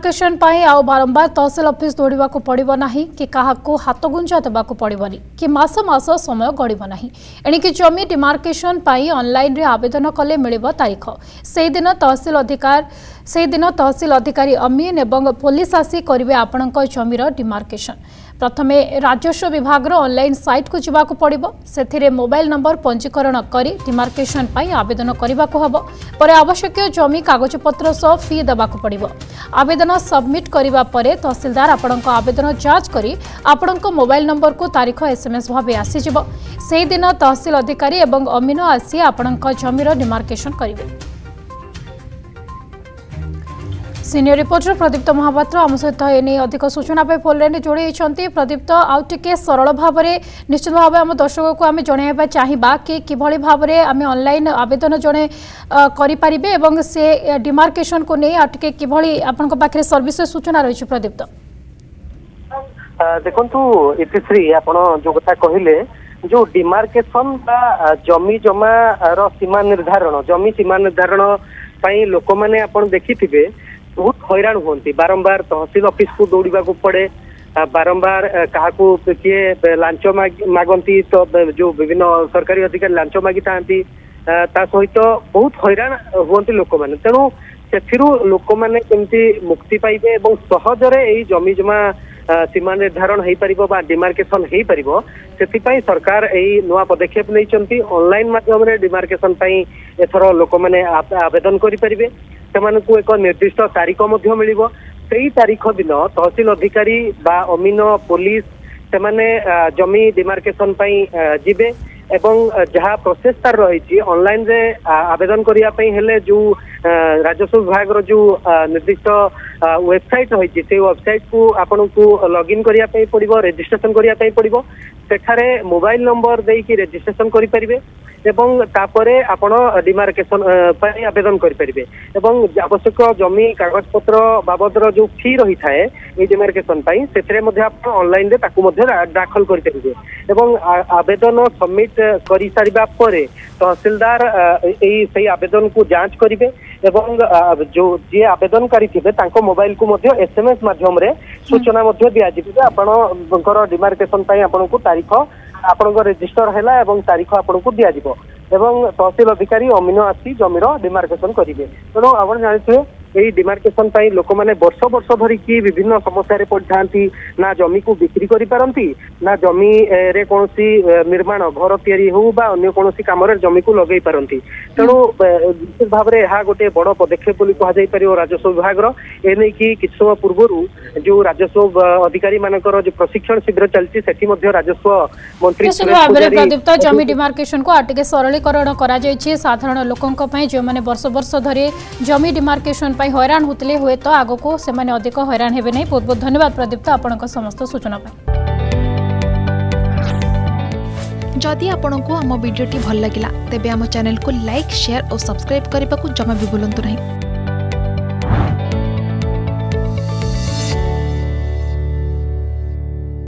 Demarcation पाई आउ बारंबार तहसील office दौड़ा पड़ो ना कि क्या हाथ गुंजा देवाक पड़ोनी कि मास मास समय गड़ब ना एणिकी जमी डिमार्केशन पाई ऑनलाइन रे आवेदन कले मिल तारीख से दिन तहसील अधिकारी अमीन एवं पुलिस आसी करेंगे आपण जमीर डिमार्केशन। प्रथमे राजस्व विभाग ऑनलाइन साइट को जावाक पड़ो से मोबाइल नंबर पंजीकरण करी डिमार्केशन पाई आवेदन करने को हबो। पर आवश्यक जमी कागजपत्र सह फी देवाक पड़ो। आवेदन सबमिट करिबा परे तहसीलदार आपणक आवेदन जांच करी आपणक मोबाइल नंबर को तारीख एसएमएस भाव आसीजिबो। से दिन तहसील अधिकारी एवं अमीन आसी आपणक जमीर डिमार्केशन करिवे। सीनियर रिपोर्टर प्रदीप्त महापात्र आम सहित एने अधिक सूचना पे फोन लाइन जोड़ी होती। प्रदीप्त आउ टिके सरल भाव में निश्चित भाव आम दर्शक को आम जनइबा चाहिबा कि किभली भाव में आम ऑनलाइन आवेदन जड़े करें और से डिमार्केशन को नहीं टिके किभली आपन पाखे सर्विस सूचना रही। प्रदीप्त देखु इतिश्री आप जो कथा कहले जो डिमार्केशन जमी जमा सीमा निर्धारण जमी सीमा निर्धारण लोक मैंने आप देखी बहुत हैरान होती बारंबार तहसील ऑफिस को दौड़ा को पड़े बारंबार क्या किए लांच मागंती तो जो विभिन्न सरकारी अधिकारी लांच मागी था सहित बहुत हैरान हुंती लोक मैंने तेणु से लोक मैंने केमती मुक्ति पाइबे और सहजरे यही जमी जमा सीमा निर्धारण हो पार डिमार्केशन हो पार से सरकार यही नुआ पदक्षेप नहीं ऑनलाइन माध्यम डिमार्केशन एथर लोक मैंने आवेदन करें से एक निर्दिष्ट तारीख मिल तारीख दिन तहसील अधिकारी बा अमीन पुलिस से जमी डिमार्केशन जिबे एवं जहाँ प्रोसेस तार रही ऑनलाइन रे आवेदन करने जो राजस्व विभाग जो निर्दिष्ट वेबसाइट रही से वेबसाइट को आपन को लॉगिन करने पड़ो रजिस्ट्रेशन करने पड़ो सेठारे मोबाइल नंबर देकी रजिस्ट्रेशन करें एवं तापरे आपण डिमार्केशन आवेदन करें एवं आवश्यक जमी कागजपत्र बाबदर जो फी रही थाए ये डिमार्केशन से ऑनलाइन दाखल करें एवं आवेदन सबमिट कर सारिबा परे तहसीलदार यही आवेदन को जांच करेंगे एवं जो जी आवेदनकारी थे मोबाइल को एसएमएस माध्यम सूचना दिज्वे आपण डिमार्केशन आपन को तारीख आपण रजिस्टर है तारीख आपन को दिज्व एवं तहसील अधिकारी अमीन आसी जमीर डिमार्केशन करेंगे। तेणु आप जानते यही डिमार्केशन लोक मैंने वर्ष वर्ष धरिकी विभिन्न समस्या पड़ था ना जमी को बिक्री करी ना जमी रे कौन निर्माण घर तैयारी हो अन्य कौन कम जमी को लगे पारती। तेणु निश्चित भाव में यह गोटे बड़ पदक्षेप कहुपर राजस्व विभाग एने कि किछ समय पूर्व जो राजस्व अधिकारी मानकर जो प्रशिक्षण शिविर चलती से राजस्व मंत्री प्रदीप्त जमी डिमार्केशन को आटे सरलीकरण कर साधारण लोकों जो मैंने वर्ष वर्ष धरी जमी डिमार्केशन हैरान होते हुए तो आग को से अधिक हैरान हेबे नहीं। बहुत बहुत धन्यवाद प्रदीप्त आपनका समस्त सूचना। जदि आपंक आम भिडी भल लगा तेब आम चैनल को लाइक शेयर और सब्सक्राइब करने को जमा भी भूलु नहीं।